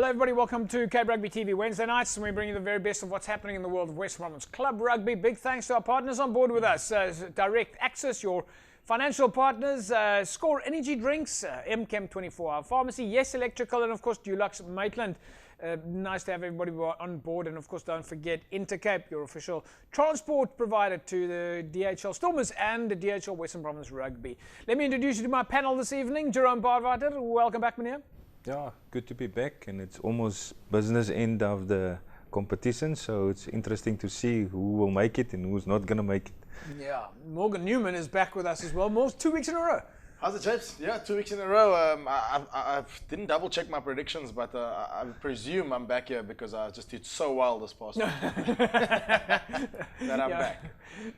Hello everybody, welcome to Cape Rugby TV Wednesday nights, and we bring you the very best of what's happening in the world of West Bromwich Club Rugby. Big thanks to our partners on board with us. Direct Access, your financial partners, Score Energy Drinks, MChem24 Hour Pharmacy, Yes Electrical, and of course Dulux Maitland. Nice to have everybody on board, and of course don't forget Intercape, your official transport provider to the DHL Stormers and the DHL Western Province Rugby. Let me introduce you to my panel this evening. Jerome Barwater, welcome back, meneer. Yeah, good to be back, and it's almost business end of the competition, so it's interesting to see who will make it and who's not going to make it. Yeah, Morgan Newman is back with us as well. More 2 weeks in a row. How's it, chaps? Yeah, 2 weeks in a row. I didn't double check my predictions, but I presume I'm back here because I just did so well this past week that I'm back.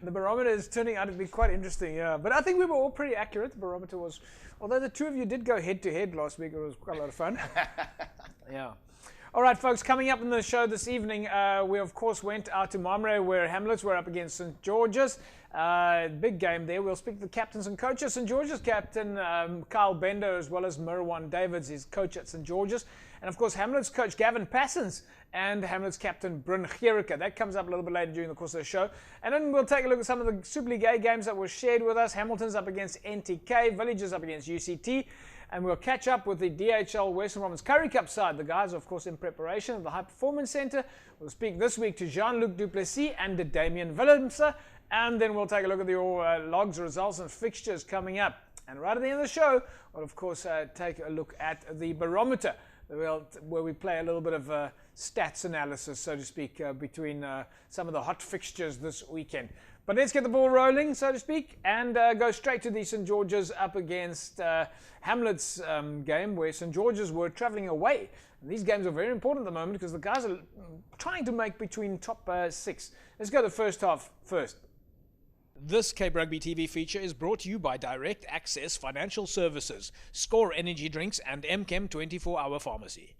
The barometer is turning out to be quite interesting, yeah. But I think we were all pretty accurate. The barometer was, although the two of you did go head to head last week, it was quite a lot of fun. Yeah. All right, folks, coming up in the show this evening, we of course went out to Marmara where Hamlets were up against St. George's. Big game there. We'll speak to the captains and coaches. St. George's captain Kyle Bender, as well as Merwan Davids, his coach at St. George's. And of course, Hamlet's coach Gavin Passons and Hamlet's captain Bryn Gericke. That comes up a little bit later during the course of the show. And then we'll take a look at some of the Super League A games that were shared with us. Hamilton's up against NTK, Villages up against UCT. And we'll catch up with the DHL Western Province Currie Cup side. The guys are, of course, in preparation at the High Performance Centre. We'll speak this week to Jean-Luc Duplessis and to Damien Willemse. And then we'll take a look at the logs, results, and fixtures coming up. And right at the end of the show, we'll, of course, take a look at the barometer, where we play a little bit of stats analysis, so to speak, between some of the hot fixtures this weekend. But let's get the ball rolling, so to speak, and go straight to the St. George's up against Hamlet's game, where St. George's were travelling away. And these games are very important at the moment because the guys are trying to make between top six. Let's go to the first half first. This Cape Rugby TV feature is brought to you by Direct Access Financial Services, Score Energy Drinks, and MChem 24 Hour Pharmacy.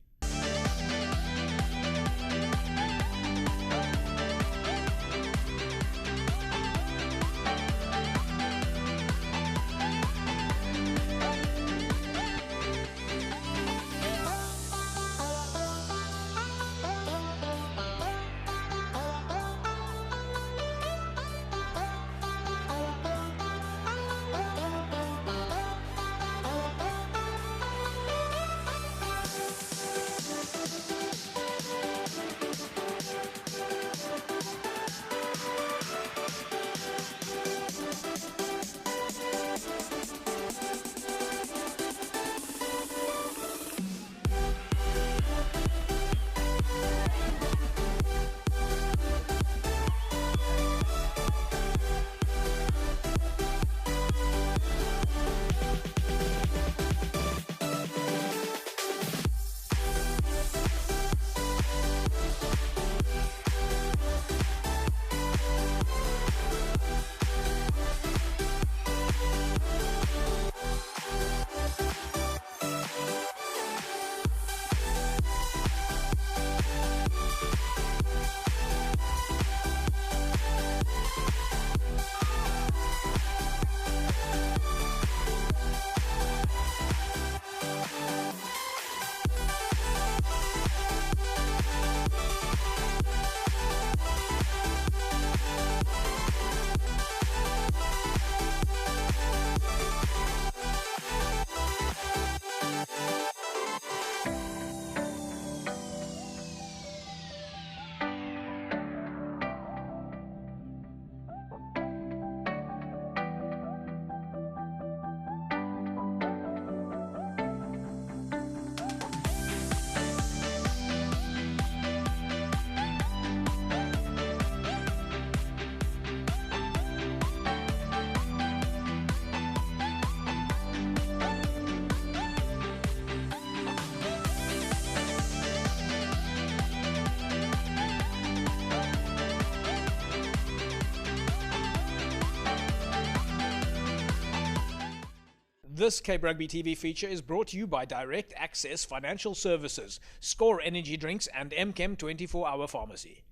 This Cape Rugby TV feature is brought to you by Direct Access Financial Services, Score Energy Drinks, and MChem 24 Hour Pharmacy.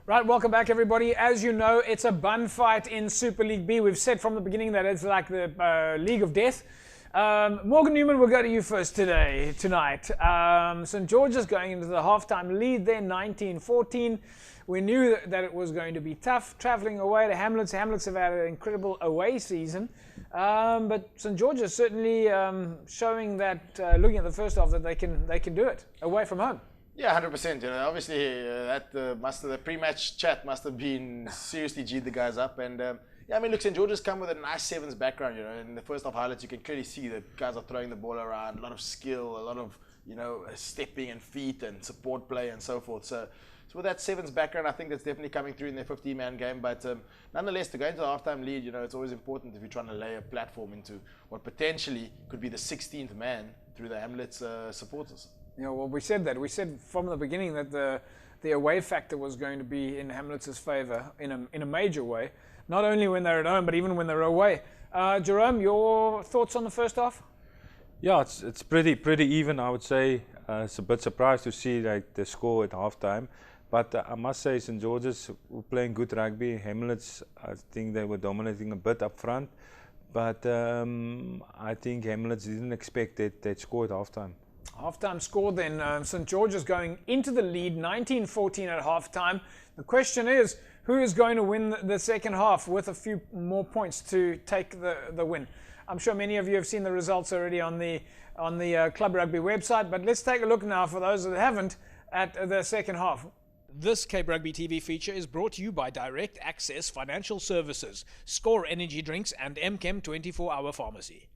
Right, welcome back everybody. As you know, it's a bun fight in Super League B. We've said from the beginning that it's like the League of Death. Morgan Newman, we'll go to you first tonight. St. George's going into the halftime lead there, 19-14. We knew that it was going to be tough travelling away to Hamlets. Hamlets have had an incredible away season. But St. George's certainly showing that, looking at the first half, that they can do it away from home. Yeah, 100%. You know, obviously the pre-match chat must have been seriously G'd the guys up. And yeah, I mean, look, St. George's come with a nice sevens background. You know, in the first half highlights, you can clearly see that guys are throwing the ball around, a lot of skill, a lot of stepping and feet and support play and so forth. So with that sevens background, I think that's definitely coming through in their 15-man game. But nonetheless, to go into the halftime lead, it's always important if you're trying to lay a platform into what potentially could be the 16th man through the Hamlets supporters. Well, we said that. We said from the beginning that the away factor was going to be in Hamlets' favour in a major way, not only when they're at home, but even when they're away. Jerome, your thoughts on the first half? Yeah, it's pretty even, I would say. It's a bit surprised to see the score at halftime. But I must say St. George's were playing good rugby. Hamlets, I think they were dominating a bit up front. But I think Hamlets didn't expect that score at halftime. Halftime score then, St. George's going into the lead, 19-14 at halftime. The question is, who is going to win the second half with a few more points to take the win? I'm sure many of you have seen the results already on the Club Rugby website, but let's take a look now, for those that haven't, at the second half. This Cape Rugby TV feature is brought to you by Direct Access Financial Services, Score Energy Drinks and MChem 24-Hour Pharmacy.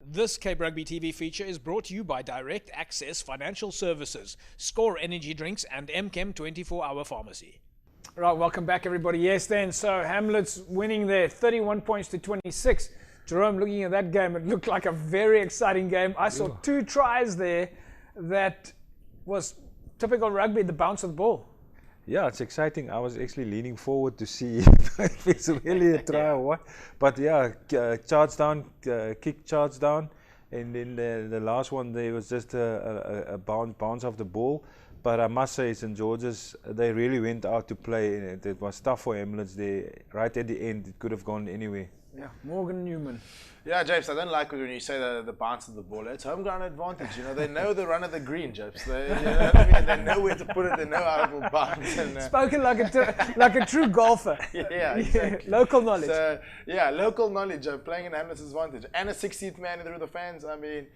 This Cape Rugby TV feature is brought to you by Direct Access Financial Services, Score Energy Drinks and MChem 24-Hour Pharmacy. Right, welcome back everybody. Yes then, so Hamlets winning there, 31 points to 26. Jerome, looking at that game, it looked like a very exciting game. I saw 2 tries there that was typical rugby, the bounce of the ball. Yeah, it's exciting. I was actually leaning forward to see if it's really a try or what. But yeah, charge down, kick charge down. And then the last one, there was just a bounce of the ball. But I must say, St. George's, they really went out to play. It was tough for Hamlets there. Right at the end, it could have gone anywhere. Yeah, Morgan Newman. Yeah, Japes, I don't like it when you say the bounce of the ball. It's home ground advantage. You know, they know the run of the green, Japes. They, you know what I mean? They know where to put it. They know how it will bounce. And, Spoken like a true golfer. Yeah, exactly. Local knowledge. So, yeah, local knowledge of playing in Hamlet's advantage. And a 16th man through the fans. I mean,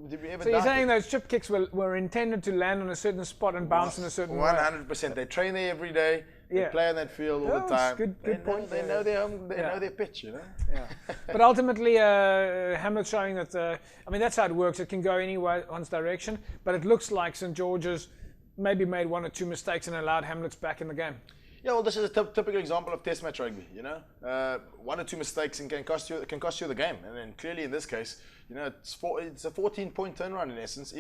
did we ever So you're doubt saying it? those chip kicks were intended to land on a certain spot and bounce in a certain way? 100%. They train there every day. They play on that field all the time. Good point. They know their home. They know their pitch. You know. Yeah. But ultimately, Hamlet's showing that. I mean, that's how it works. It can go any way, one's direction. But it looks like St George's maybe made 1 or 2 mistakes and allowed Hamlet's back in the game. Yeah, well, this is a typical example of Test match rugby. You know, 1 or 2 mistakes and can cost you the game. And then clearly in this case, you know, it's a 14-point turnaround in essence.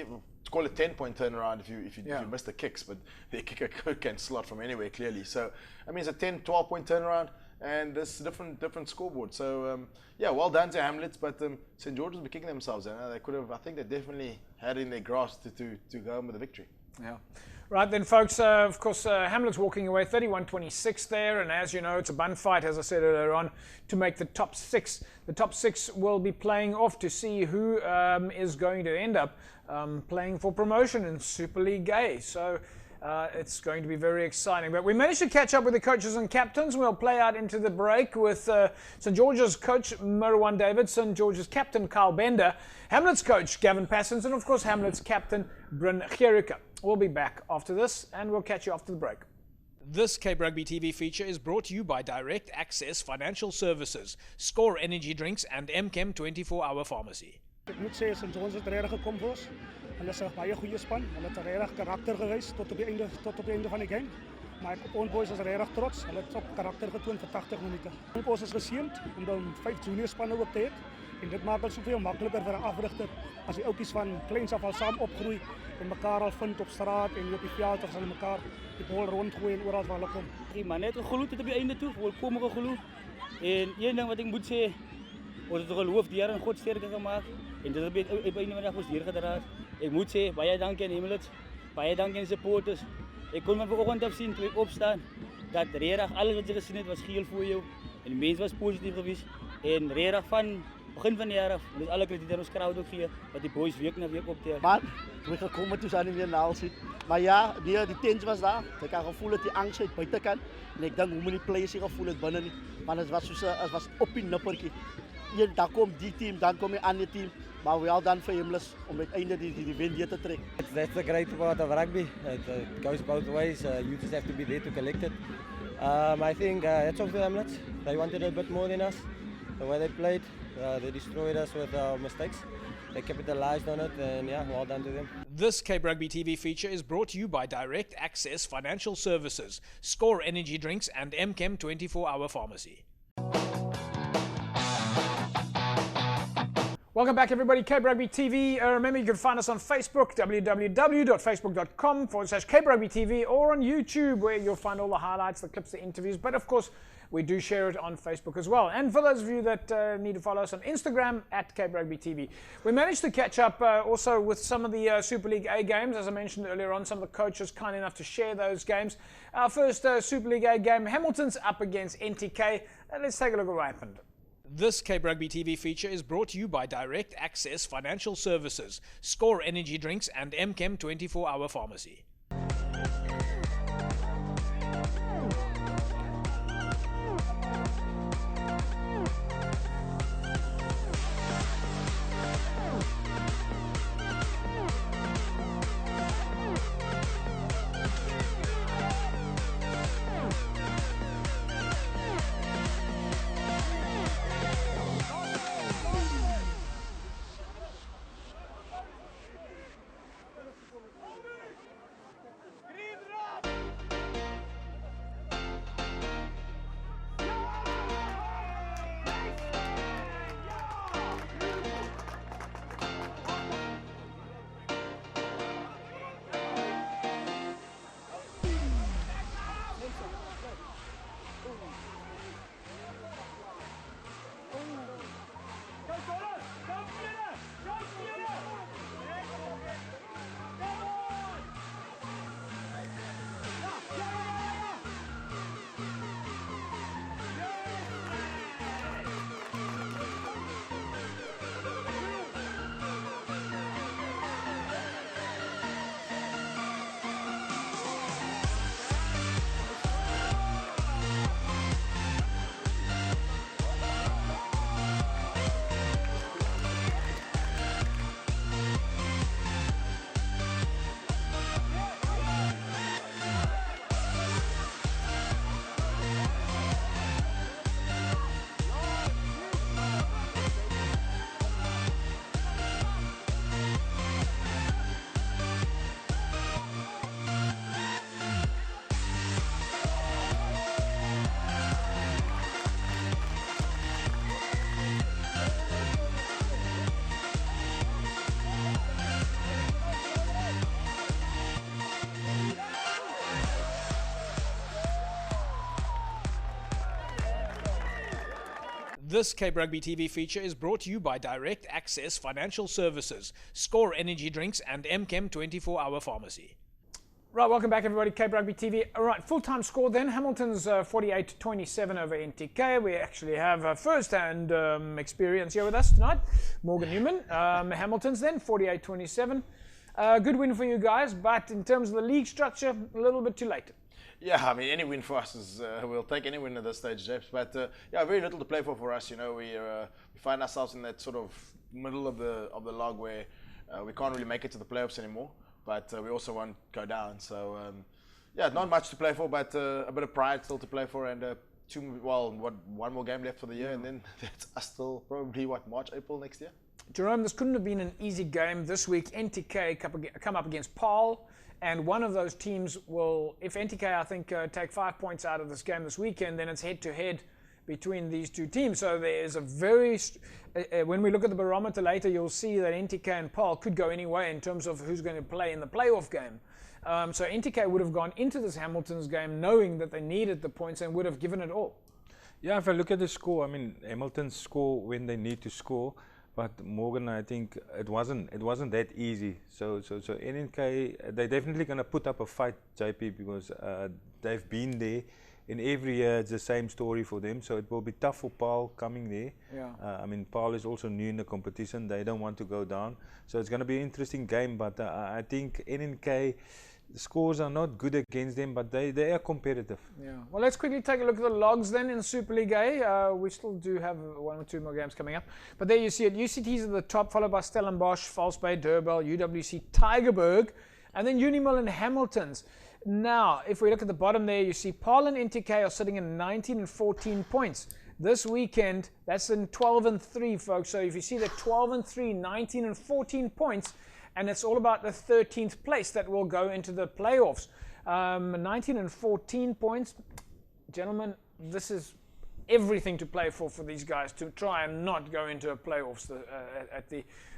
Call it 10-point turnaround if you miss the kicks, but the kicker can slot from anywhere clearly. So I mean, it's a 10-12-point turnaround, and this different scoreboard. So yeah, well done to Hamlets, but St George's will be kicking themselves. You know, they could have. I think they definitely had it in their grasp to go home with a victory. Yeah. Right then, folks, of course, Hamlet's walking away 31-26 there, and as you know, it's a bun fight, as I said earlier on, to make the top 6. The top 6 will be playing off to see who is going to end up playing for promotion in Super League A. So it's going to be very exciting. But we managed to catch up with the coaches and captains. We'll play out into the break with St George's coach Marwan David, St George's captain Carl Bender, Hamlet's coach Gavin Passons, and of course Hamlet's captain Bryn Gericke. We'll be back after this, and we'll catch you after the break. This Cape Rugby TV feature is brought to you by Direct Access Financial Services, Score Energy Drinks, and MChem 24-hour Pharmacy. Ik moet zeggen, St. John's is regtig gekom voor ons. Hulle is 'n baie goeie span. Hulle het regtig karakter gewys tot op die einde van die game. Maar ons boys is regtig trots. Hulle het op karakter getoon vir 80 minute. Ons is geseënd om dan 5 junior spanne ook te hê. En dit maak dit soveel makliker vir 'n afrigter as die ouppies van kleins af al saam opgroei en mekaar al vind op straat en op die veld as hulle mekaar die bal rondgooi en oral waar hulle kom. Die man het geglo tot op die einde toe, volkomen geglo. En een ding wat ek moet sê, ons het geloof die Here in God sterker gemaak en dit het op einde van die dag ons deurgedra. Ek moet sê baie dankie aan Hamlets, baie dankie aan supporters. Ek kon vanoggend af sien toe ek opstaan dat regtig alles wat jy gesien het was geel vir jou en die mense was positief geweest en regtig van begin van die jaar af, ons alle krediet aan ons crowd ook gee dat die boys week na week optel. Maar toen ik gekomen toen zijn we weer naal zit. Maar ja, die tent was daar. Ik kan gevoel dat die angst uit buiten kan. En ik denk hoe many players zich gevoel het binnen niet. Maar het was zo, het was op in nippertje. Dan komt die team, dan komt een ander team. Maar we all done for Hamlets om uiteindelijk die win hier te trekken. That's the great part of rugby. It goes both ways. You just have to be there to collect it. I think it's off to Hamlets. They wanted a bit more than us. The way they played, they destroyed us with our mistakes. They capitalized on it, and yeah, well done to them. This Cape Rugby TV feature is brought to you by Direct Access Financial Services, Score Energy Drinks, and MChem 24-hour Pharmacy. Welcome back, everybody. Cape Rugby TV. Remember, you can find us on Facebook, www.facebook.com/Cape Rugby TV, or on YouTube, where you'll find all the highlights, the clips, the interviews. But of course, we do share it on Facebook as well. And for those of you that need to follow us on Instagram, @Cape Rugby TV. We managed to catch up also with some of the Super League A games. As I mentioned earlier on, some of the coaches kind enough to share those games. Our first Super League A game, Hamilton's up against NTK. Let's take a look at what happened. This Cape Rugby TV feature is brought to you by Direct Access Financial Services, Score Energy Drinks, and MChem 24-hour Pharmacy. This Cape Rugby TV feature is brought to you by Direct Access Financial Services, Score Energy Drinks, and MChem 24-Hour Pharmacy. Right, welcome back everybody, Cape Rugby TV. All right, full-time score then. Hamilton's 48-27 over NTK. We actually have first-hand experience here with us tonight. Morgan Newman. Hamilton's then, 48-27. Good win for you guys, but in terms of the league structure, a little bit too late. Yeah, I mean, any win for us is, we'll take any win at this stage, James. But yeah, very little to play for us. You know, we find ourselves in that sort of middle of the log where we can't really make it to the playoffs anymore. But we also won't go down. So yeah, not much to play for, but a bit of pride still to play for, and one more game left for the year, and then that's us till probably March, April next year. Jerome, this couldn't have been an easy game this week. NTK come up against Paarl. And one of those teams will, if NTK, I think, take 5 points out of this game this weekend, then it's head-to-head between these two teams. So there's a very, when we look at the barometer later, you'll see that NTK and Paarl could go any way in terms of who's going to play in the playoff game. So NTK would have gone into this Hamilton's game knowing that they needed the points and would have given it all. Yeah, if I look at the score, I mean, Hamilton score when they need to score. But Morgan, I think it wasn't that easy. So NNK, they're definitely going to put up a fight, JP, because they've been there. In every year, it's the same story for them. So it will be tough for Paarl coming there. Yeah. I mean, Paarl is also new in the competition. They don't want to go down. So it's going to be an interesting game. But I think NNK, the scores are not good against them, but they are competitive. Yeah. Well, let's quickly take a look at the logs then in Super League A. We still do have 1 or 2 more games coming up. But there you see it. UCT's at the top, followed by Stellenbosch, False Bay, Durban, UWC, Tygerberg, and then Unimil and Hamilton's. Now, if we look at the bottom there, you see Paarl and NTK are sitting in 19 and 14 points. This weekend, that's in 12 and 3, folks. So if you see that 12 and 3, 19 and 14 points, and it's all about the 13th place that will go into the playoffs. 19 and 14 points. Gentlemen, this is everything to play for these guys to try and not go into a playoffs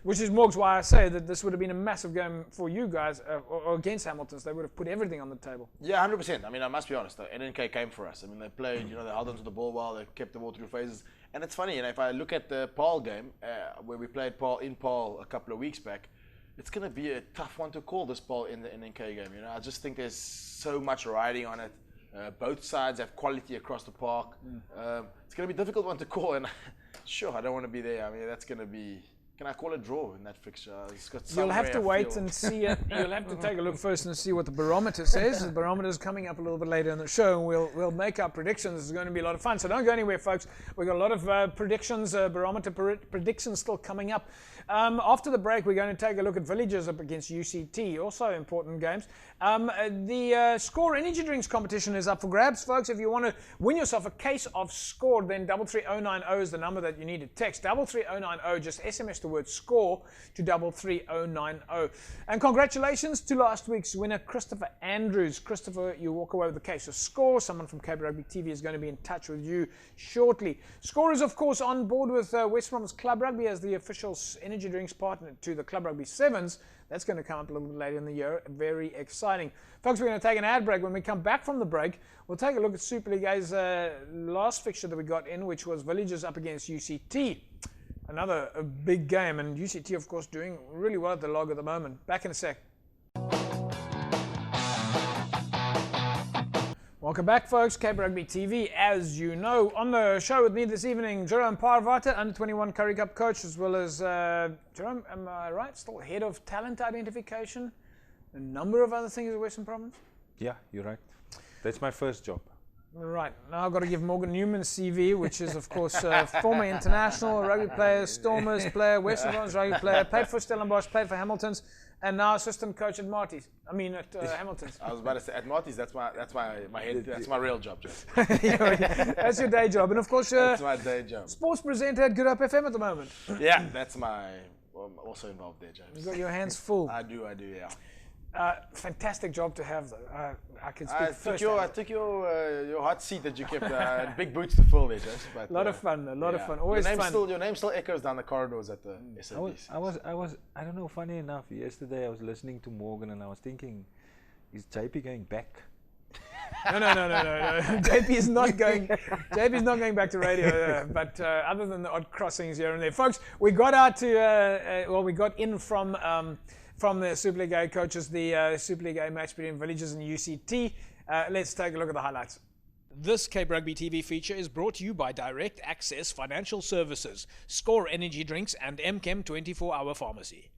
which is more why I say that this would have been a massive game for you guys or against Hamilton's. They would have put everything on the table. Yeah, 100%. I mean, I must be honest, though, NNK came for us. I mean, they played, they held onto the ball well, they kept the ball through phases. And it's funny, if I look at the Paarl game, where we played Paarl a couple of weeks back, it's going to be a tough one to call, this Paarl in the NNK game. I just think there's so much riding on it. Both sides have quality across the park. It's going to be a difficult one to call, and sure, I don't want to be there. I mean, that's going to be... Can I call a draw in that fixture? You'll have to wait and see it. You'll have to take a look first and see what the barometer says. The barometer is coming up a little bit later in the show, and we'll make our predictions. It's going to be a lot of fun. So don't go anywhere, folks. We've got a lot of predictions, barometer predictions still coming up. After the break, we're going to take a look at Villagers up against UCT, also important games. The Score Energy Drinks competition is up for grabs, folks. If you want to win yourself a case of Score, then 33090 is the number that you need to text. 33090, just SMS the word SCORE to 33090. And congratulations to last week's winner, Christopher Andrews. Christopher, you walk away with the case of Score. Someone from Cape Rugby TV is going to be in touch with you shortly. Score is, of course, on board with West Bromwich Club Rugby as the official energy drinks partner to the Club Rugby Sevens. That's going to come up a little bit later in the year. Very exciting. Folks, we're going to take an ad break. When we come back from the break, we'll take a look at Super League A's last fixture that we got in, which was Villagers up against UCT. Another big game, and UCT, of course, doing really well at the log at the moment. Back in a sec. Welcome back, folks. Cape Rugby TV, as you know. On the show with me this evening, Jerome Parvata, under-21 Currie Cup coach, as well as, Jerome, am I right? Still head of talent identification, a number of other things at Western Province? Yeah, you're right. That's my first job. Right, now I've got to give Morgan Newman's CV, which is, of course, former international rugby player, Stormers player, Western Province rugby player, played for Stellenbosch, played for Hamilton's, and now assistant coach at Marty's. I mean, at Hamilton's. I was about to say, at Marty's, that's my head, that's my real job, Jeff. That's your day job. And, of course, that's my day job. Sports presenter at Good Up FM at the moment. Yeah, that's my... Well, I'm also involved there, James. You've got your hands full. I do, yeah. Fantastic job to have, though. I can speak I took your hot seat that you kept, big boots to fill there, James. But, a lot of fun, always fun. Your name still echoes down the corridors at the SABC. I don't know, funny enough, yesterday I was listening to Morgan and I was thinking, is JP going back? No. JP is not going. JP is not going back to radio. But other than the odd crossings here and there, folks, we got out to. We got in from the Super League A coaches, the Super League A match between Villages and UCT. Let's take a look at the highlights. This Cape Rugby TV feature is brought to you by Direct Access Financial Services, Score Energy Drinks, and MChem 24-Hour Pharmacy.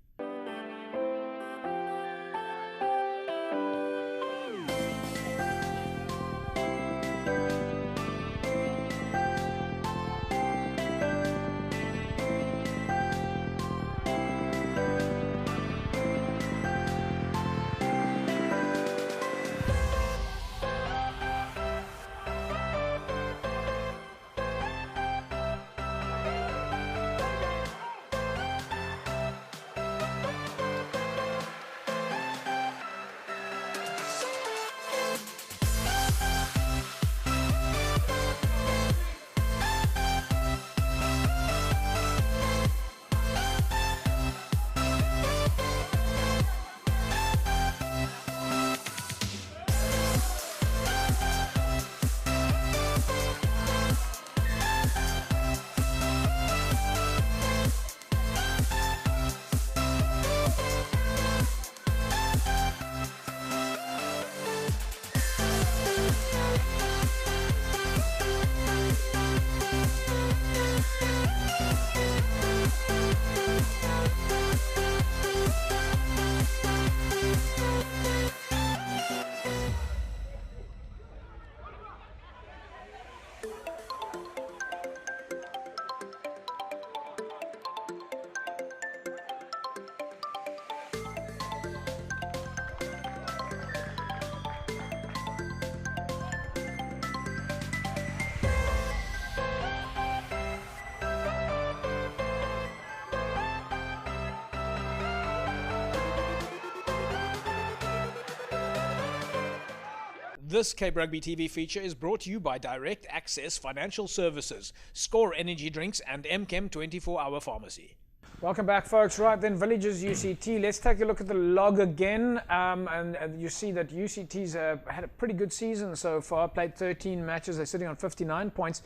This Cape Rugby TV feature is brought to you by Direct Access Financial Services, Score Energy Drinks, and MChem 24-Hour Pharmacy. Welcome back, folks. Right then, Villages UCT. Let's take a look at the log again. And you see that UCT's had a pretty good season so far, played 13 matches. They're sitting on 59 points.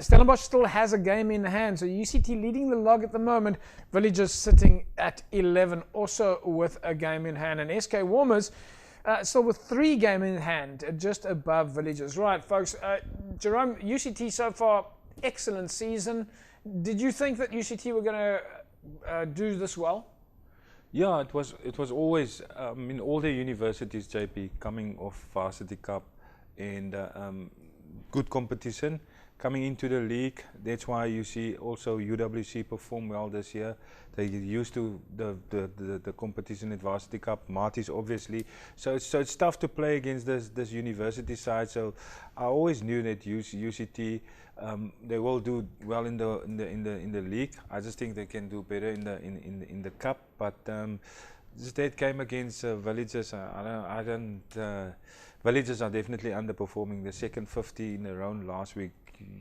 Stellenbosch still has a game in hand. So UCT leading the log at the moment. Villages sitting at 11, also with a game in hand. And SK Warmers still with 3 games in hand, just above Villages. Right, folks. Jerome, UCT so far, excellent season. Did you think that UCT were going to do this well? Yeah, it was always in all the universities, JP, coming off Varsity Cup and good competition coming into the league. That's why you see also UWC perform well this year. They get used to the competition at Varsity Cup. Marty's obviously, so it's tough to play against this university side. So I always knew that UCT they will do well in the league. I just think they can do better in the cup. But that game against Villages, Villages are definitely underperforming. The second 50 in a row last week.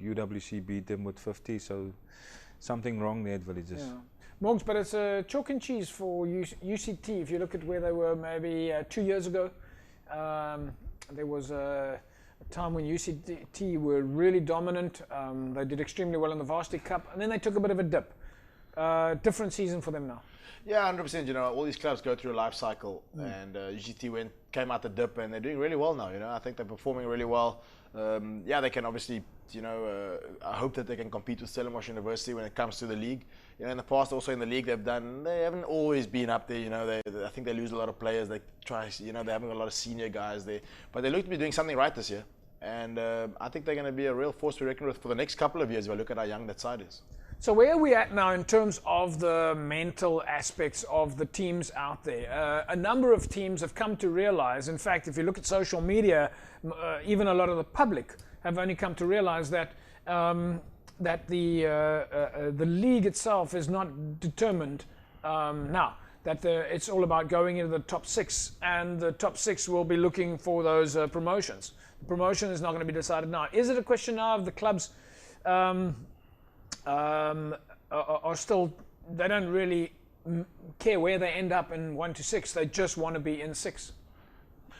UWC beat them with 50, so something wrong there at Villages. Yeah. Morgs, but it's a chalk and cheese for UCT. If you look at where they were maybe 2 years ago, there was a time when UCT were really dominant. They did extremely well in the Varsity Cup, and then they took a bit of a dip. Different season for them now. Yeah, 100%. You know, all these clubs go through a life cycle, and UCT came out the dip, and they're doing really well now. You know, I think they're performing really well. Yeah, they can obviously, you know, I hope that they can compete with Stellenbosch University when it comes to the league. You know, in the past, also in the league, they haven't always been up there. You know, I think they lose a lot of players. They try, you know, they're having a lot of senior guys there, but they look to be doing something right this year. And I think they're going to be a real force to reckon with for the next couple of years. If I look at how young that side is. So where are we at now in terms of the mental aspects of the teams out there? A number of teams have come to realize, in fact, if you look at social media, even a lot of the public have only come to realize that that the league itself is not determined now. That it's all about going into the top 6, and the top 6 will be looking for those promotions. The promotion is not going to be decided now. Is it a question now of the clubs are still, they don't really care where they end up in 1 to 6, they just want to be in 6?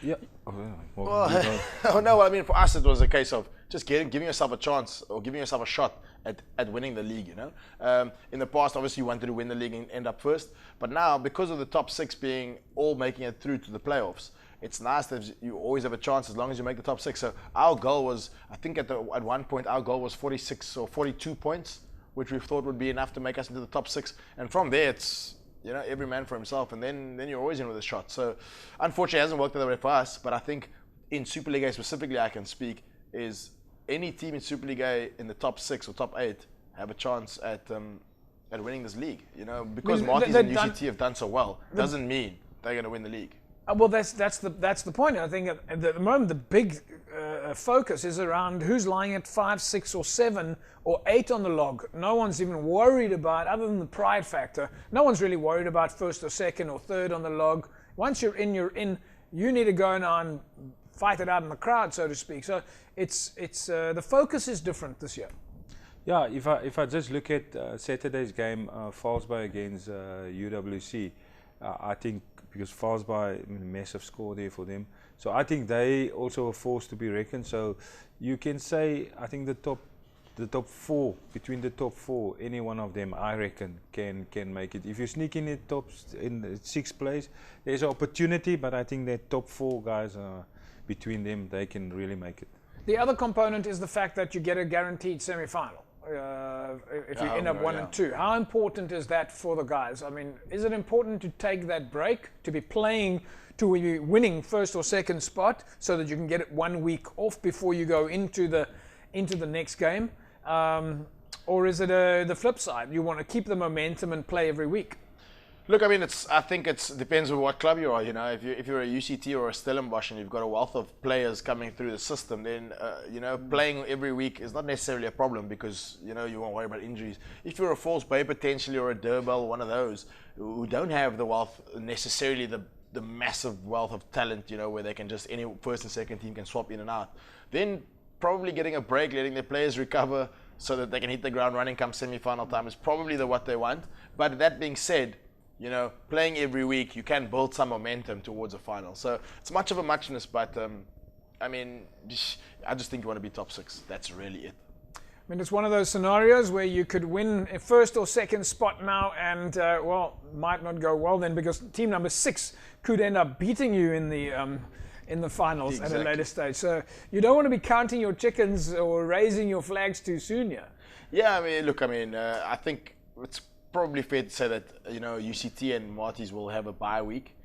Yeah. Oh no, I mean for us it was a case of just giving yourself a chance or giving yourself a shot at winning the league, you know. In the past, obviously you wanted to win the league and end up first, but now because of the top 6 being all making it through to the playoffs, it's nice that you always have a chance as long as you make the top 6. So our goal was, I think at one point our goal was 46 or 42 points, which we thought would be enough to make us into the top 6, and from there it's, you know, every man for himself, and then you're always in with a shot. So unfortunately it hasn't worked that way for us, but I think in Superliga specifically I can speak is any team in Superliga in the top 6 or top 8 have a chance at winning this league, you know, because Marties and UCT have done so well doesn't mean they're going to win the league. Well, that's the point. I think at the moment the big focus is around who's lying at 5, 6, or 7 or 8 on the log. No one's even worried about, other than the pride factor. No one's really worried about 1st or 2nd or 3rd on the log. Once you're in, you're in. You need to go now and fight it out in the crowd, so to speak. So it's the focus is different this year. Yeah, if I just look at Saturday's game, Falsby against UWC, I think because Falsby, massive score there for them. So I think they also a force to be reckoned. So you can say, I think the top 4, between the top 4, any one of them, I reckon, can make it. If you sneak in the in the 6th place, there's an opportunity, but I think that top 4 guys, between them, they can really make it. The other component is the fact that you get a guaranteed semi-final. If you end up 1 and 2, how important is that for the guys? I mean, is it important to take that break, to be playing, to be winning 1st or 2nd spot, so that you can get it 1 week off before you go into the next game, or is it the flip side? You want to keep the momentum and play every week? Look, I mean, I think it depends on what club you are. You know, if you're a UCT or a Stellenbosch and you've got a wealth of players coming through the system, then you know, playing every week is not necessarily a problem because you know you won't worry about injuries. If you're a False Bay potentially or a Durban, one of those who don't have the wealth necessarily the massive wealth of talent, you know, where they can just any 1st and 2nd team can swap in and out, then probably getting a break, letting their players recover so that they can hit the ground running come semi-final time is probably what they want. But that being said, you know, playing every week, you can build some momentum towards a final. So it's much of a muchness, but I mean, I just think you want to be top 6. That's really it. I mean, it's one of those scenarios where you could win a 1st or 2nd spot now and, well, might not go well then because team number 6 could end up beating you in the finals at a later stage. So you don't want to be counting your chickens or raising your flags too soon, yeah? Yeah, I mean, look, I mean, I think it's probably fair to say that, you know, UCT and Marties will have a bye week,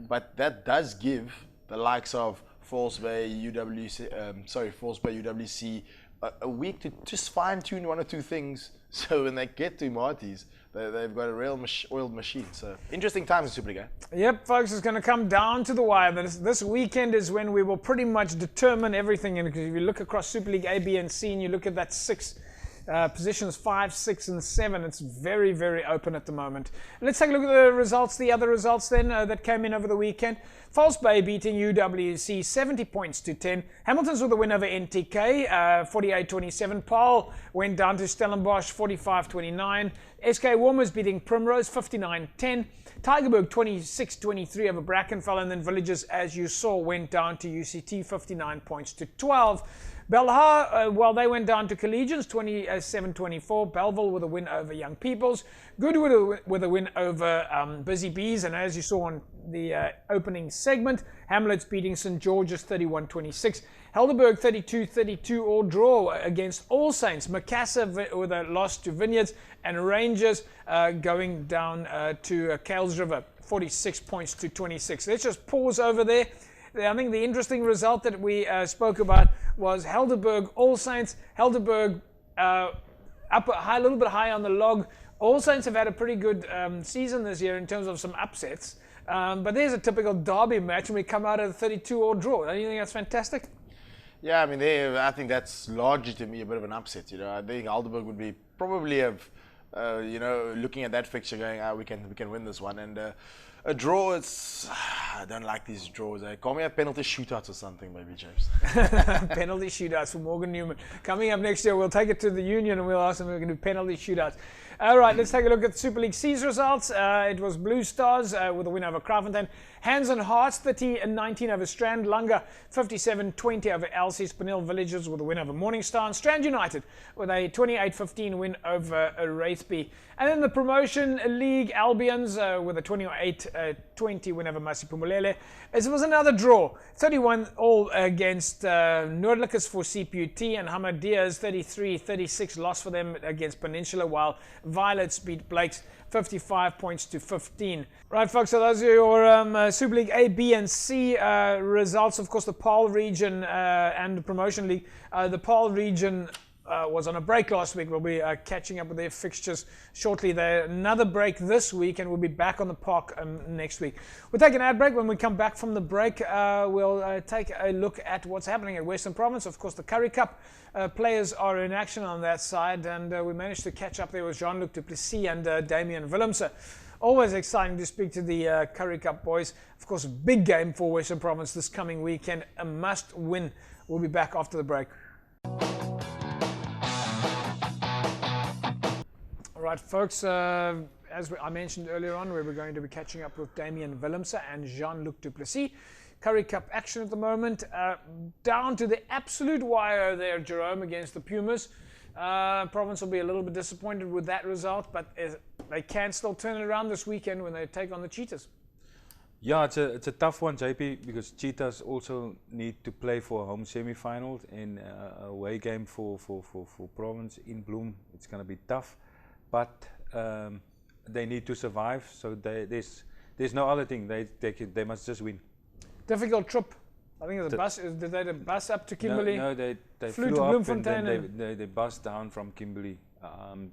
but that does give the likes of False Bay, UWC, a week to just fine-tune 1 or 2 things, so when they get to Marties, they've got a real oiled machine. So interesting times in Superliga. Yep, folks, it's going to come down to the wire. This weekend is when we will pretty much determine everything. And if you look across Super League A, B, and C, and you look at that 6 positions 5, 6, and 7, it's very, very open at the moment. Let's take a look at the results, the other results then that came in over the weekend. False Bay beating UWC 70 points to 10. Hamilton's with a win over NTK, 48-27. Paarl went down to Stellenbosch, 45-29. SK Warmers beating Primrose, 59-10. Tygerberg 26-23 over Brackenfell, and then Villages, as you saw, went down to UCT, 59 points to 12. Belhar, well, they went down to Collegians, 27-24. Belleville with a win over Young Peoples. Goodwood with a win over Busy Bees. And as you saw on the opening segment, Hamlet's beating St. George's 31-26. Helderberg 32-32 all draw against All Saints. Macassar with a loss to Vineyards. And Rangers going down to Kales River, 46 points to 26. Let's just pause over there. I think the interesting result that we spoke about was Helderberg, All Saints. Helderberg up a little bit high on the log. All Saints have had a pretty good season this year in terms of some upsets. But there's a typical derby match and we come out at a 32-all draw. Don't you think that's fantastic? Yeah, I mean, I think that's largely to me a bit of an upset. You know, I think Helderberg would be probably have, you know, looking at that fixture going, we can win this one. And a draw, I don't like these draws. Call me a penalty shootouts or something, maybe, James. Penalty shootouts for Morgan Newman. Coming up next year, we'll take it to the union and we'll ask them if we can do penalty shootouts. All right, let's take a look at Super League C's results. It was Blue Stars with a win over Kraaifontein. Hands and Hearts 30-19 over Strand. Lunga 57-20 over LC. Spinel Villages with a win over Morningstar. And Strand United with a 28-15 win over Wraithby. And then the Promotion League, Albions with a 28-20 win over Masiphumelele. It was another draw. 31-all against Noordlikes for CPUT, and Hamadia's 33-36 loss for them against Peninsula, while Violets beat Blake's 55 points to 15. Right, folks, so those are your Super League A, B, and C results. Of course, the PAL region and the Promotion League. The PAL region was on a break last week. We'll be catching up with their fixtures shortly. Another break this week, and we'll be back on the park next week. We'll take an ad break. When we come back from the break, we'll take a look at what's happening at Western Province. Of course, the Currie Cup players are in action on that side, and we managed to catch up there with Jean-Luc du Plessis and Damien Willemse. Always exciting to speak to the Currie Cup boys. Of course, a big game for Western Province this coming weekend, a must win. We'll be back after the break. All right, folks, as I mentioned earlier on, we were going to be catching up with Damien Willemse and Jean-Luc du Plessis. Currie Cup action at the moment, down to the absolute wire there, Jerome, against the Pumas. Province will be a little bit disappointed with that result, but they can still turn it around this weekend when they take on the Cheetahs. Yeah, it's a tough one, JP, because Cheetahs also need to play for a home semi-final in a away game for Province in Bloem. It's going to be tough. But they need to survive, so there's no other thing. They must just win. Difficult trip. I think the bus. Did they the bus up to Kimberley? No, they flew to up Bloemfontein and then they bussed down from Kimberley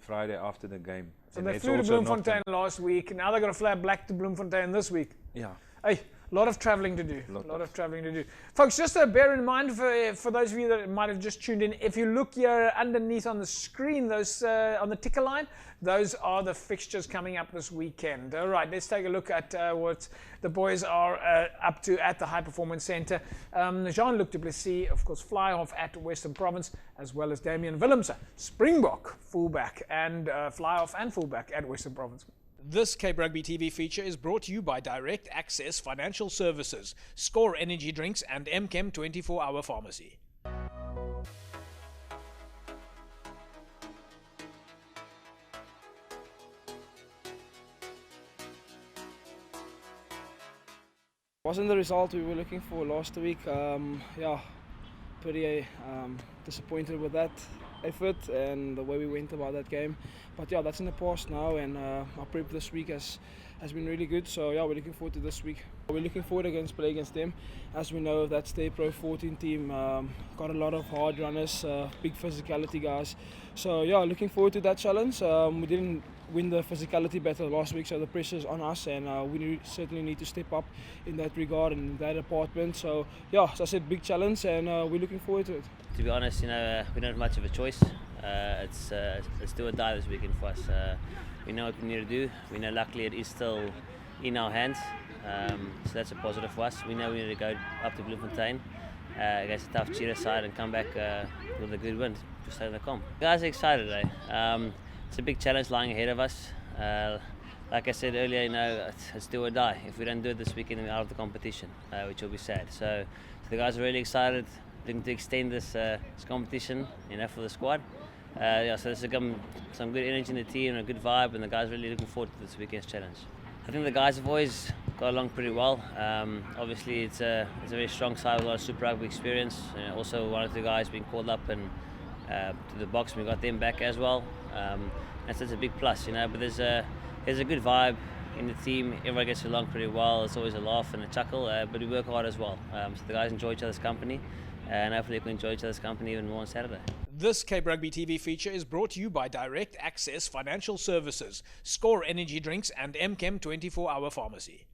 Friday after the game. So they flew to Bloemfontein last week. Now they're going to fly back to Bloemfontein this week. Yeah. Hey, a lot of travelling to do. A lot of travelling to do. Folks, just bear in mind for those of you that might have just tuned in, if you look here underneath on the screen, those on the ticker line, those are the fixtures coming up this weekend. All right, let's take a look at what the boys are up to at the High Performance Centre. Jean-Luc du Plessis, of course, fly-off at Western Province, as well as Damien Willemse, Springbok fullback, and fly-off and fullback at Western Province. This Cape Rugby TV feature is brought to you by Direct Access Financial Services, Score Energy Drinks, and MChem 24-Hour Pharmacy. Wasn't the result we were looking for last week. Pretty disappointed with that effort and the way we went about that game. But yeah, that's in the past now, and our prep this week has been really good. So yeah, we're looking forward to this week. We're looking forward to play against them. As we know, that's their Pro 14 team. Got a lot of hard runners, big physicality guys. So yeah, looking forward to that challenge. We didn't win the physicality battle last week, so the pressure's on us, and we certainly need to step up in that regard and in that department. So yeah, as I said, big challenge, and we're looking forward to it. To be honest, we don't have much of a choice. It's do or die this weekend for us. We know what we need to do. We know luckily it is still in our hands, so that's a positive for us. We know we need to go up to Bloemfontein against a tough Cheetah side and come back with a good win to stay in the comp. Guys are excited, It's a big challenge lying ahead of us. Like I said earlier, it's do or die. If we don't do it this weekend, we're out of the competition, which will be sad. So the guys are really excited, looking to extend this competition, for the squad. So there's some good energy in the team and a good vibe, and the guys are really looking forward to this weekend's challenge. I think the guys have always got along pretty well. Obviously, it's a very strong side with a lot of Super Rugby experience. Also, one of the guys being called up and to the box, we got them back as well. That's a big plus, But there's a good vibe in the team. Everyone gets along pretty well. It's always a laugh and a chuckle, but we work hard as well. So the guys enjoy each other's company, and hopefully we can enjoy each other's company even more on Saturday. This Cape Rugby TV feature is brought to you by Direct Access Financial Services, Score Energy Drinks, and MChem 24-Hour Pharmacy.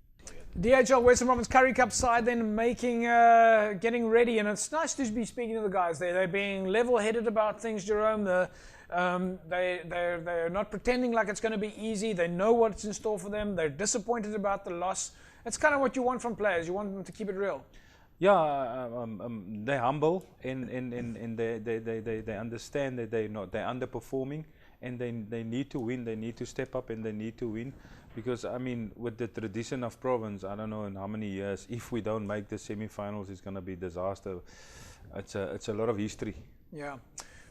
DHL Western Province Currie Cup side then getting ready, and it's nice to be speaking to the guys there. They're being level-headed about things, Jerome. They're not pretending like it's going to be easy. They know what's in store for them. They're disappointed about the loss. It's kind of what you want from players. You want them to keep it real. Yeah, they're humble and they understand that they're underperforming, and they need to win. They need to step up and they need to win, because I mean, with the tradition of province, I don't know in how many years, if we don't make the semi-finals, it's going to be disaster. It's a lot of history. Yeah.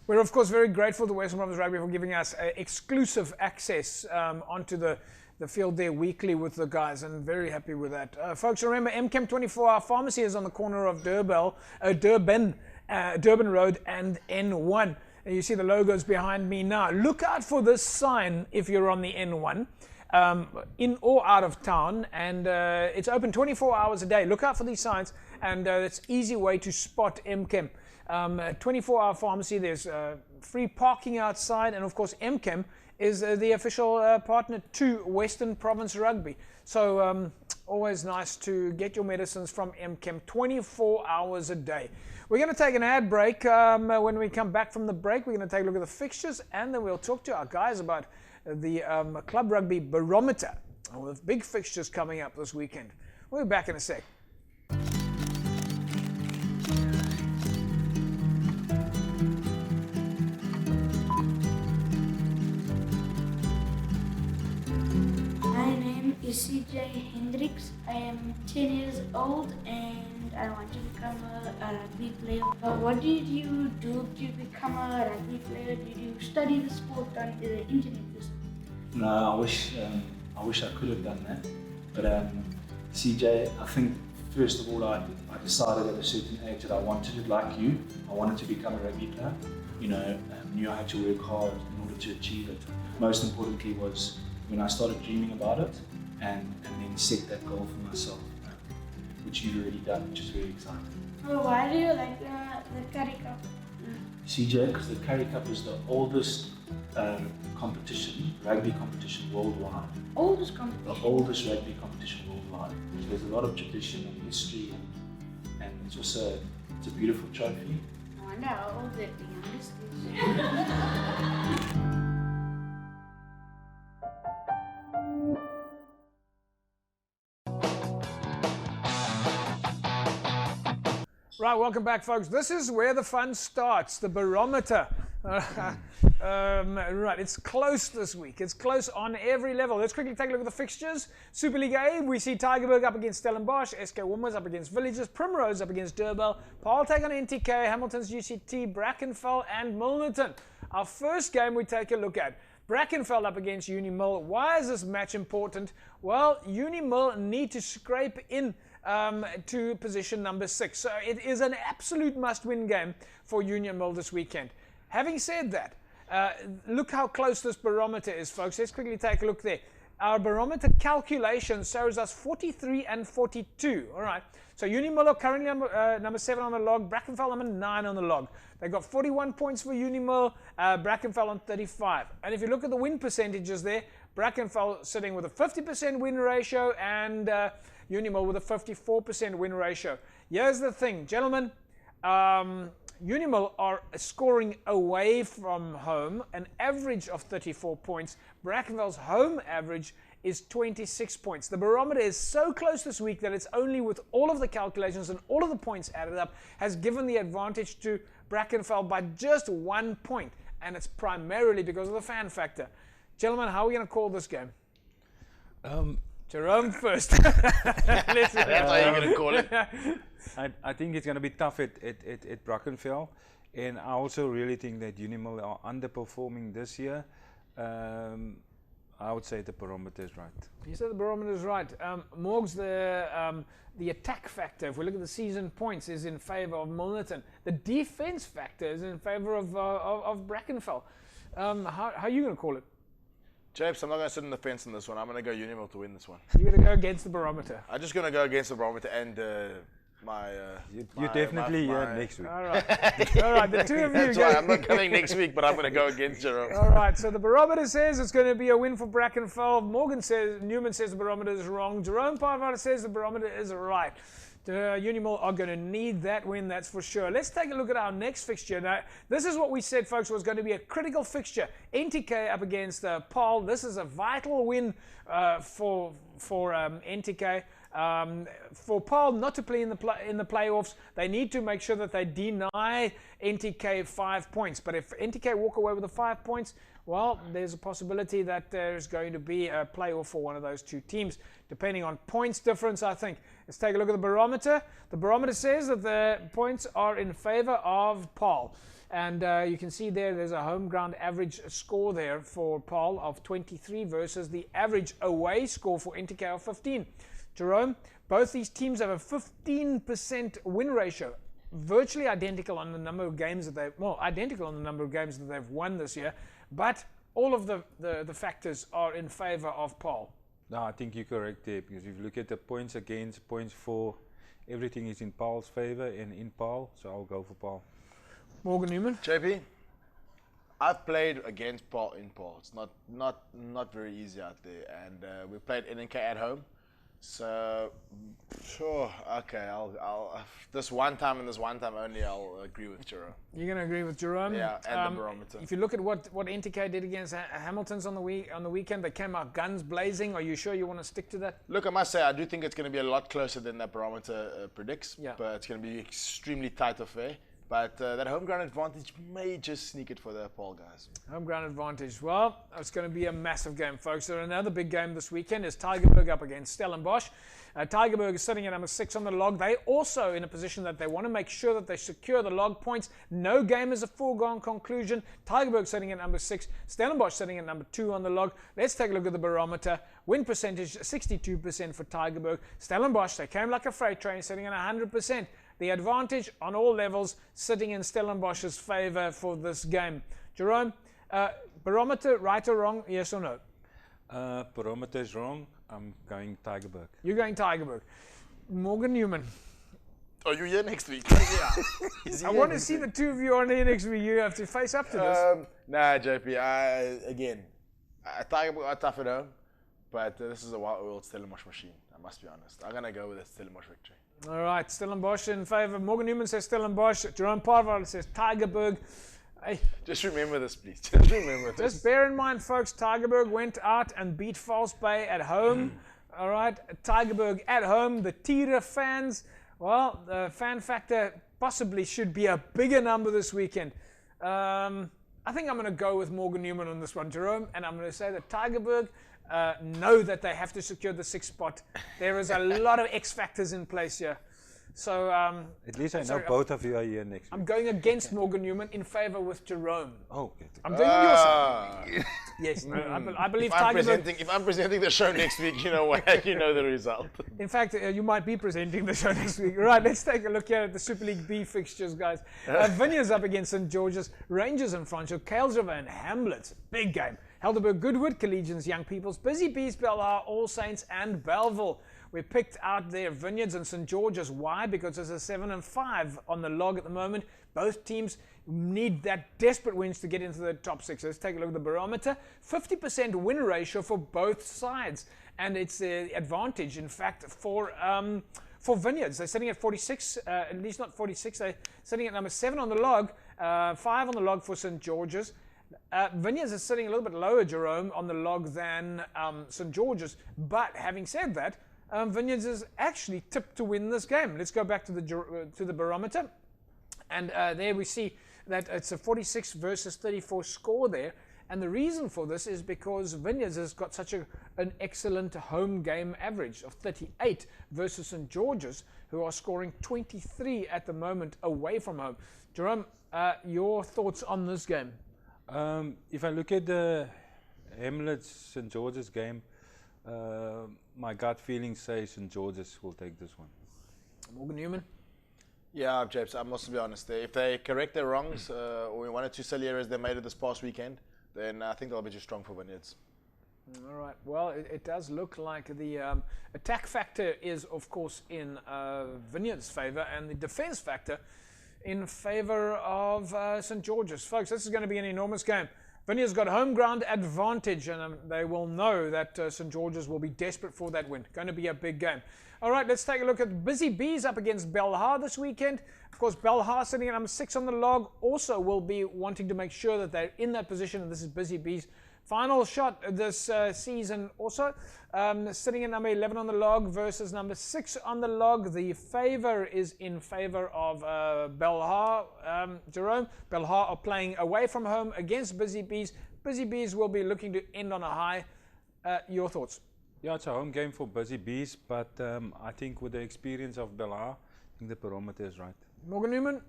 We're of course very grateful to Western Province Rugby for giving us exclusive access onto the field there weekly with the guys, and very happy with that. Folks, remember MCAM 24-hour pharmacy is on the corner of Durban Road and N1. And you see the logos behind me now. Look out for this sign if you're on the N1, in or out of town, and it's open 24 hours a day. Look out for these signs, and it's an easy way to spot MCAM. 24-hour pharmacy, there's free parking outside, and of course MCAM is the official partner to Western Province Rugby. So always nice to get your medicines from MCAM 24 hours a day. We're going to take an ad break. When we come back from the break, we're going to take a look at the fixtures, and then we'll talk to our guys about the Club Rugby Barometer, with big fixtures coming up this weekend. We'll be back in a sec. My name is CJ Hendricks. I am 10 years old and I want to become a rugby player. What did you do to become a rugby player? Did you study the sport on the internet? No, I wish I could have done that. But CJ, I think first of all I decided at a certain age that I wanted it like you. I wanted to become a rugby player. You know, knew I had to work hard in order to achieve it. Most importantly was when I started dreaming about it and then set that goal for myself, which you've already done, which is very exciting. Well, why do you like the Curry Cup? CJ, because the Curry Cup is the oldest competition, rugby competition worldwide. Oldest competition? The oldest rugby competition worldwide. So there's a lot of tradition and history, and it's also a beautiful trophy. I wonder how old the youngest is. Right, welcome back, folks. This is where the fun starts, the barometer. Right, it's close this week. It's close on every level. Let's quickly take a look at the fixtures. Super League A, we see Tygerberg up against Stellenbosch, SK Woomers up against Villages, Primrose up against Durbell, Paarl take on NTK, Hamilton's UCT, Brackenfell and Milnerton. Our first game we take a look at. Brackenfell up against Unimill. Why is this match important? Well, Unimill need to scrape in to position number 6. So it is an absolute must-win game for Union Mill this weekend. Having said that, look how close this barometer is, folks. Let's quickly take a look there. Our barometer calculation shows us 43 and 42. All right. So Unimill are currently number 7 on the log. Brackenfell number 9 on the log. They got 41 points for Unimill. Brackenfell on 35. And if you look at the win percentages there, Brackenfell sitting with a 50% win ratio and Unimill with a 54% win ratio. Here's the thing, gentlemen. Unimill are scoring away from home, an average of 34 points. Brackenfell's home average is 26 points. The barometer is so close this week that it's only with all of the calculations and all of the points added up has given the advantage to Brackenfell by just 1 point. And it's primarily because of the fan factor. Gentlemen, how are we going to call this game? Jerome first. That's how you're going to call it. I think it's going to be tough at Brackenfell, and I also really think that Unimill are underperforming this year. I would say the barometer is right. You said the barometer is right. Morgs, the attack factor, if we look at the season points, is in favour of Milnerton. The defence factor is in favour of Brackenfell. How are you going to call it? Japes, I'm not going to sit on the fence on this one. I'm going to go Unimill to win this one. You're going to go against the barometer. I'm just going to go against the barometer and You're definitely here next week. All right. All right, the two of you. That's why I'm not coming next week, but I'm going to go against Jerome. All right, so the barometer says it's going to be a win for Brackenfell. Newman says the barometer is wrong. Jerome Parvata says the barometer is right. Unimill are going to need that win, that's for sure. Let's take a look at our next fixture. Now, this is what we said, folks, was going to be a critical fixture. NTK up against Paarl. This is a vital win for NTK. For Paul not to play in the playoffs, they need to make sure that they deny NTK 5 points. But if NTK walk away with the 5 points, well, there's a possibility that there's going to be a playoff for one of those two teams, depending on points difference, I think. Let's take a look at the barometer. The barometer says that the points are in favor of Paul. And you can see there's a home ground average score there for Paul of 23 versus the average away score for NTK of 15. Jerome, both these teams have a 15% win ratio, virtually identical on the number of games that they've won this year, but all of the factors are in favor of Paul. No, I think you're correct there, because if you look at the points against, points for, everything is in Paul's favor and in Paul, so I'll go for Paul. Morgan Newman? JP, I've played against Paul in Paul. It's not very easy out there, and we played NNK at home. So, sure, okay, I'll this one time and this one time only, I'll agree with Jerome. You're going to agree with Jerome? Yeah, and the barometer. If you look at what NTK did against Hamilton's on the weekend, they came out guns blazing. Are you sure you want to stick to that? Look, I must say, I do think it's going to be a lot closer than that barometer predicts, but it's going to be extremely tight affair. But that home ground advantage may just sneak it for the Paul guys. Home ground advantage. Well, it's going to be a massive game, folks. So another big game this weekend is Tygerberg up against Stellenbosch. Tygerberg is sitting at number 6 on the log. They also in a position that they want to make sure that they secure the log points. No game is a foregone conclusion. Tygerberg sitting at number 6. Stellenbosch sitting at number 2 on the log. Let's take a look at the barometer. Win percentage, 62% for Tygerberg. Stellenbosch, they came like a freight train, sitting at 100%. The advantage on all levels sitting in Stellenbosch's favor for this game. Jerome, barometer, right or wrong, yes or no? Barometer is wrong. I'm going Tygerberg. You're going Tygerberg. Morgan Newman. Are you here next week? I want to see the two of you on here next week. You have to face up to this. Nah, JP, Tygerberg are tough at home, but this is a well-oiled Stellenbosch machine, I must be honest. I'm going to go with a Stellenbosch victory. All right, Stellenbosch in favor. Morgan Newman says Stellenbosch. Jerome Parval says Tygerberg. Hey, just remember this, please. Just remember this. Just bear in mind, folks, Tygerberg went out and beat False Bay at home. All right, Tygerberg at home. The Tira fans, well, the fan factor possibly should be a bigger number this weekend. I think I'm going to go with Morgan Newman on this one, Jerome, and I'm going to say that Tygerberg know that they have to secure the 6th spot. There is a lot of X factors in place here. So at least I know both of you are here next week. I'm going against Morgan Newman in favor with Jerome. Oh, okay. I'm going on your side. Yes, I believe Tygerberg. If I'm presenting the show next week, you know what? You know the result. In fact, you might be presenting the show next week. Right, let's take a look here at the Super League B fixtures, guys. Vineyards up against St. George's, Rangers and Franschhoek, Kales River and Hamlets. Big game. Helderberg, Goodwood, Collegians, Young Peoples, Busy Bees, Belhar, All Saints and Belleville. We picked out their Vineyards and St. George's. Why? Because there's a 7 and 5 on the log at the moment. Both teams need that desperate wins to get into the top 6. Let's take a look at the barometer. 50% win ratio for both sides. And it's the advantage, in fact, for Vineyards. They're sitting at 46, at least not 46. They're sitting at number 7 on the log, 5 on the log for St. George's. Vineyards is sitting a little bit lower, Jerome, on the log than St. George's. But having said that, Vineyards is actually tipped to win this game. Let's go back to the barometer. And there we see that it's a 46 versus 34 score there. And the reason for this is because Vineyards has got such an excellent home game average of 38 versus St. George's, who are scoring 23 at the moment away from home. Jerome, your thoughts on this game? If I look at the Hamlets St. George's game, my gut feeling says St. George's will take this one. Morgan Newman? Yeah, James, I must be honest. If they correct their wrongs, or one or two silly errors they made it this past weekend, then I think they'll be too strong for Vineyards. All right. Well, it does look like the attack factor is, of course, in Vineyards' favor, and the defense factor in favor of St. George's. Folks, this is going to be an enormous game. Vineyards got home ground advantage, and they will know that St. George's will be desperate for that win. Going to be a big game. All right, let's take a look at Busy Bees up against Belhar this weekend. Of course, Belhar sitting at number 6 on the log also will be wanting to make sure that they're in that position, and this is Busy Bees Final shot this season also. Sitting at number 11 on the log versus number 6 on the log. The favor is in favor of Belhar. Jerome, Belhar are playing away from home against Busy Bees. Busy Bees will be looking to end on a high. Your thoughts? Yeah, it's a home game for Busy Bees, but I think with the experience of Belhar, I think the barometer is right. Morgan Newman?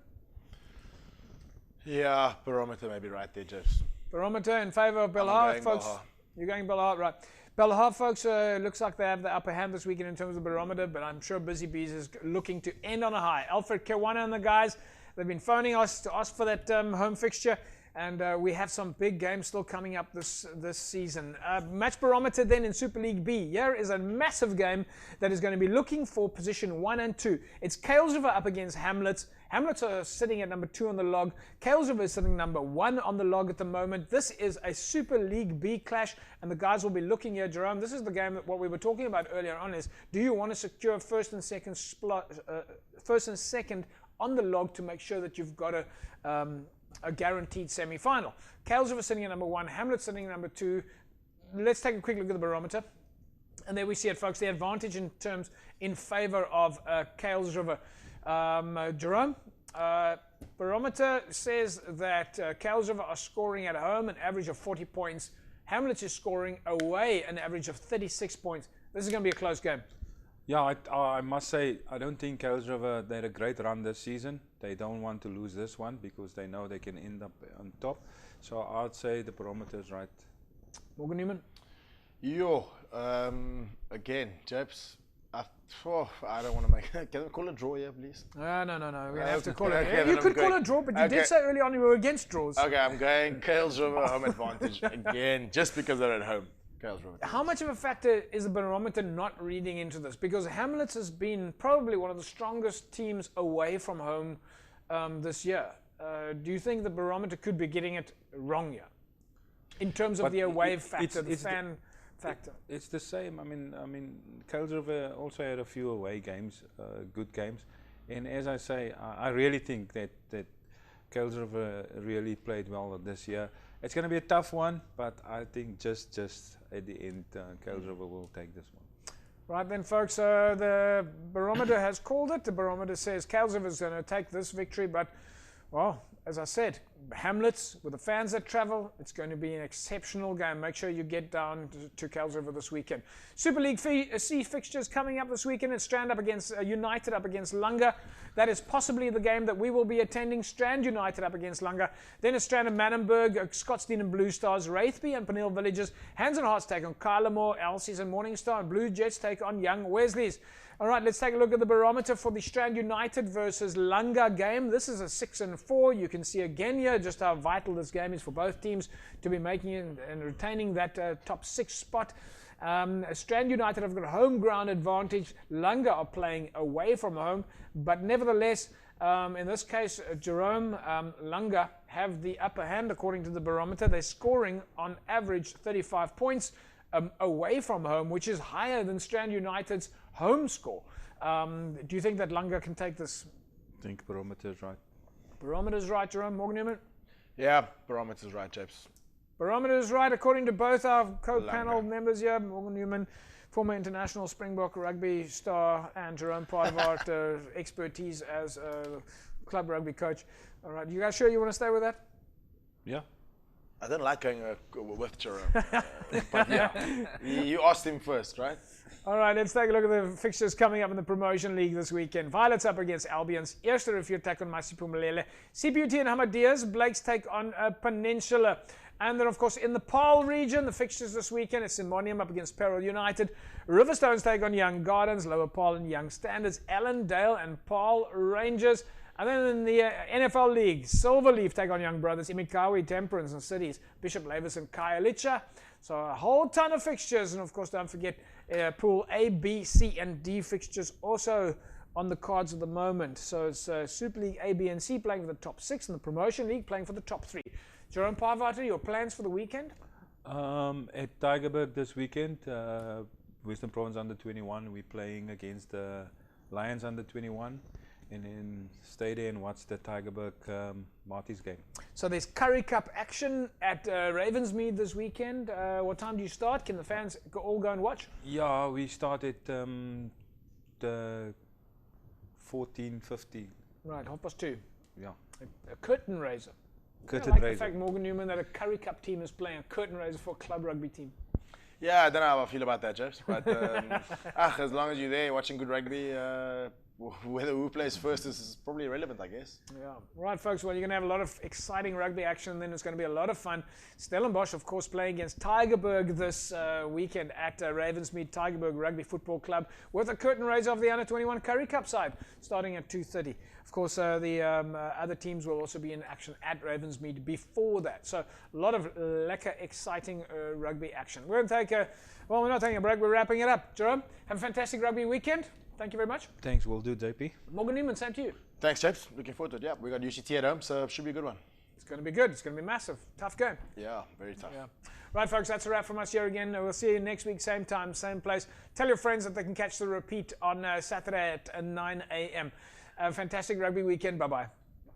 Yeah, barometer may be right there, Jeff. Barometer in favor of Belhar, folks. Belhar. You're going Belhar, right. Belhar, folks, looks like they have the upper hand this weekend in terms of the barometer, but I'm sure Busy Bees is looking to end on a high. Alfred Kiwana and the guys, they've been phoning us to ask for that home fixture, and we have some big games still coming up this season. Match barometer then in Super League B. Here is a massive game that is going to be looking for position 1 and 2. It's Kales River up against Hamlets. Hamlets are sitting at number 2 on the log. Kales River is sitting number 1 on the log at the moment. This is a Super League B clash, and the guys will be looking here. Jerome, this is the game that what we were talking about earlier on is, do you want to secure first and second on the log to make sure that you've got a guaranteed semi-final? Kales River sitting at number 1, Hamlet sitting at number 2. Let's take a quick look at the barometer. And there we see it, folks. The advantage in terms in favor of Kales River. Jerome, barometer says that Kales River are scoring at home an average of 40 points. Hamlet is scoring away an average of 36 points. This is going to be a close game. Yeah, I must say, I don't think Kales River, they had a great run this season. They don't want to lose this one because they know they can end up on top. So I'd say the barometer is right. Morgan Newman? Again, Jeps, I don't want to make. Can we call a draw here, please? No. We have to call it. Okay, You could call a draw, but you did say early on you were against draws. Okay, I'm going Kales River home advantage again, just because they're at home. Kales River. How much of a factor is the barometer not reading into this? Because Hamlets has been probably one of the strongest teams away from home this year. Do you think the barometer could be getting it wrong here in terms of the away factor, the fan factor? It's the same. I mean, Kales River also had a few away games, good games, and as I say, I really think that Kales River really played well this year. It's going to be a tough one, but I think just at the end, Kales River will take this one. Right then, folks, the barometer has called it. The barometer says Kales River is going to take this victory, but, well, as I said, Hamlets, with the fans that travel, it's going to be an exceptional game. Make sure you get down to Kales River this weekend. Super League C fixtures coming up this weekend. It's Strand up against United up against Lunga. That is possibly the game that we will be attending. Strand United up against Lunga. Then it's Strand and Manenberg, Scottsdene and Blue Stars, Wraithby and Peniel Villages. Hands and Hearts take on Kylemore, Elsie's and Morningstar, and Blue Jets take on Young Wesley's. All right, let's take a look at the barometer for the Strand United versus Lunga game. This is a 6-4. You can see again here just how vital this game is for both teams to be making it and retaining that top 6 spot. Strand United have got a home ground advantage. Lunga are playing away from home, but nevertheless, in this case, Jerome, Lunga have the upper hand according to the barometer. They're scoring on average 35 points away from home, which is higher than Strand United's home score. Do you think that Lunga can take this? I think barometer is right. Barometer is right, Jerome. Morgan Newman? Yeah, barometer is right, Jeps. Barometer is right according to both our co-panel members here. Morgan Newman, former international Springbok rugby star, and Jerome Paardewaart, expertise as a club rugby coach. All right, you guys sure you want to stay with that? Yeah. I don't like going with Jerome. But yeah, you asked him first, right? All right, let's take a look at the fixtures coming up in the Promotion League this weekend. Violets up against Albions. Eerste Rivier take on Masipumalele. CPUT and Hamadias. Blakes take on Peninsula. And then, of course, in the Paarl region, the fixtures this weekend is Simonium up against Peril United. Riverstones take on Young Gardens. Lower Paarl and Young Standards. Allendale and Paarl Rangers. And then in the NFL League, Silverleaf take on Young Brothers. Imikawi, Temperance and Cities. Bishop Lavis and Khayelitsha. So a whole ton of fixtures. And, of course, don't forget Pool A, B, C, and D fixtures also on the cards at the moment. So it's Super League A, B, and C playing for the top 6 and the Promotion League playing for the top 3. Jerome Paardewaart, your plans for the weekend? At Tygerberg this weekend, Western Province under 21, we're playing against the Lions under 21. and then stay there and watch the Tygerberg Marty's game. So there's Curry Cup action at Ravensmead this weekend. What time do you start? Can the fans all go and watch? Yeah, we started the 14:50. Right, 2:30. Yeah. A curtain raiser. Curtain I like raiser. the fact, Morgan Newman, that a Curry Cup team is playing a curtain raiser for a club rugby team. Yeah, I don't know how I feel about that, James. But as long as you're there watching good rugby, whether who plays first is probably irrelevant, I guess. Yeah. Right, folks. Well, you're going to have a lot of exciting rugby action. Then it's going to be a lot of fun. Stellenbosch, of course, playing against Tygerberg this weekend at Ravensmead Tygerberg Rugby Football Club with a curtain raiser of the Under-21 Curry Cup side starting at 2:30. Of course, the other teams will also be in action at Ravensmead before that. So a lot of lekker, exciting rugby action. We're going to take we're not taking a break. We're wrapping it up. Jerome, have a fantastic rugby weekend. Thank you very much. Thanks, will do, JP. Morgan Newman, same to you. Thanks, James. Looking forward to it. Yeah, we got UCT at home, so it should be a good one. It's going to be good. It's going to be massive. Tough game. Yeah, very tough. Yeah. Right, folks, that's a wrap from us here again. We'll see you next week, same time, same place. Tell your friends that they can catch the repeat on Saturday at 9 a.m. Fantastic rugby weekend. Bye-bye.